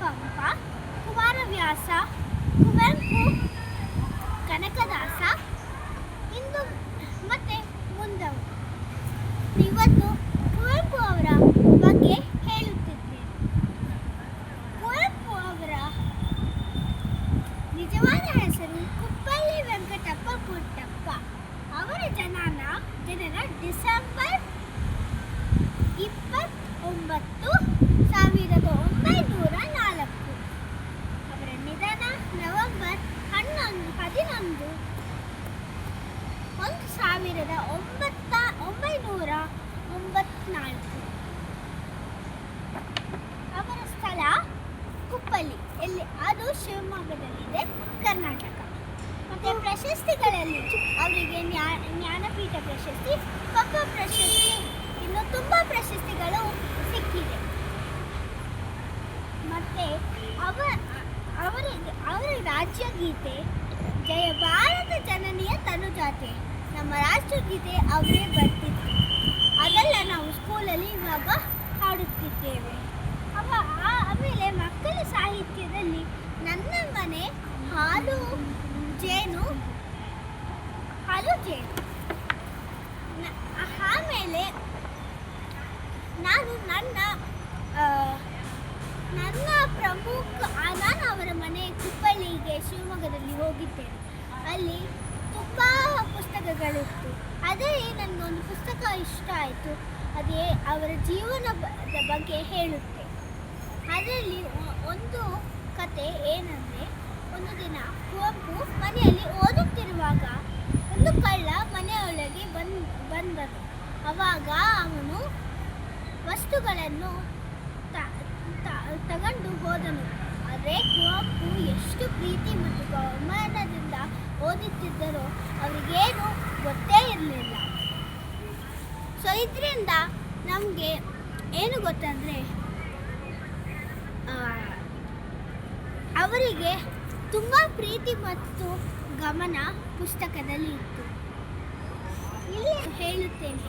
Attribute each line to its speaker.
Speaker 1: ಪಂಪ, ಕುಮಾರವ್ಯಾಸ, ಕುವೆಂಪು, ಕನಕದಾಸ, ಇಂದು ಮತ್ತೆ ಮುಂದವರು. ಇವತ್ತು ಕುವೆಂಪು ಅವರ ಬಗ್ಗೆ ಹೇಳುತ್ತಿದ್ದೇನೆ. ಕುವೆಂಪು ಅವರ ನಿಜವಾದ ಹೆಸರು ಕುಪ್ಪಳ್ಳಿ ವೆಂಕಟಪ್ಪ ಪುಟ್ಟಪ್ಪ. ಅವರ ಜನನ ಡಿಸೆಂಬರ್ 29, 1904. ಅವರ ನಿಧನ ನವೆಂಬರ್ 11, 1994. ಅವರ ಸ್ಥಳ ಕುಪ್ಪಳ್ಳಿ, ಅದು ಶಿವಮೊಗ್ಗದಲ್ಲಿದೆ, ಕರ್ನಾಟಕ. ಮತ್ತು ಪ್ರಶಸ್ತಿಗಳಲ್ಲಿ ಅವರಿಗೆ ಜ್ಞಾನಪೀಠ ಪ್ರಶಸ್ತಿ, ಪದ್ಮ ಪ್ರಶಸ್ತಿ, ಇನ್ನು ತುಂಬ ಪ್ರಶಸ್ತಿಗಳು ಸಿಕ್ಕಿದೆ. ಮತ್ತು ಅವರ ರಾಜ್ಯಗೀತೆ ಜಯ ಭಾರತ ಜನನಿಯ ತನುಜಾತೆ, ನಮ್ಮ ರಾಷ್ಟ್ರಗೀತೆ ಅವರೇ ಬರ್ತಿದ್ರು. ಅದೆಲ್ಲ ನಾವು ಸ್ಕೂಲಲ್ಲಿ ಇವಾಗ ಹಾಡುತ್ತಿದ್ದೇವೆ. ಆಮೇಲೆ ಮಕ್ಕಳ ಸಾಹಿತ್ಯದಲ್ಲಿ ನನ್ನ ಮನೆ ಹಾಲು ಜೇನು. ಆಮೇಲೆ ನಾನು ನಾನು ಅವರ ಮನೆ ಕುಪ್ಪಳ್ಳಿಗೆ ಶಿವಮೊಗ್ಗದಲ್ಲಿ ಹೋಗಿದ್ದೇನೆ. ಅಲ್ಲಿ ತುಂಬ ಪುಸ್ತಕಗಳಿತ್ತು. ಅದೇ ನನಗೊಂದು ಪುಸ್ತಕ ಇಷ್ಟ ಆಯಿತು. ಅದೇ ಅವರ ಜೀವನದ ಬಗ್ಗೆ ಹೇಳುತ್ತೆ. ಅದರಲ್ಲಿ ಒಂದು ಕತೆ ಏನಂದರೆ, ಒಂದು ದಿನ ಕುವೆಂಪು ಮನೆಯಲ್ಲಿ ಓದುತ್ತಿರುವಾಗ ಒಂದು ಕಳ್ಳ ಮನೆಯೊಳಗೆ ಬಂದನು. ಆವಾಗ ಅವನು ವಸ್ತುಗಳನ್ನು ತಗೊಂಡು ಹೋದನು. ಆದರೆ ಕುವೆಂಪು ಎಷ್ಟು ಪ್ರೀತಿ ಮತ್ತು ಗಮನದಿಂದ ಓದುತ್ತಿದ್ದರೋ ಅವರಿಗೇನು ಗೊತ್ತೇ ಇರಲಿಲ್ಲ. ಸೊ ಇದರಿಂದ ನಮಗೆ ಏನು ಗೊತ್ತಂದರೆ, ಅವರಿಗೆ ತುಂಬ ಪ್ರೀತಿ ಮತ್ತು ಗಮನ ಪುಸ್ತಕದಲ್ಲಿ ಇತ್ತು. ಇಲ್ಲಿ ಹೇಳುತ್ತೇನೆ.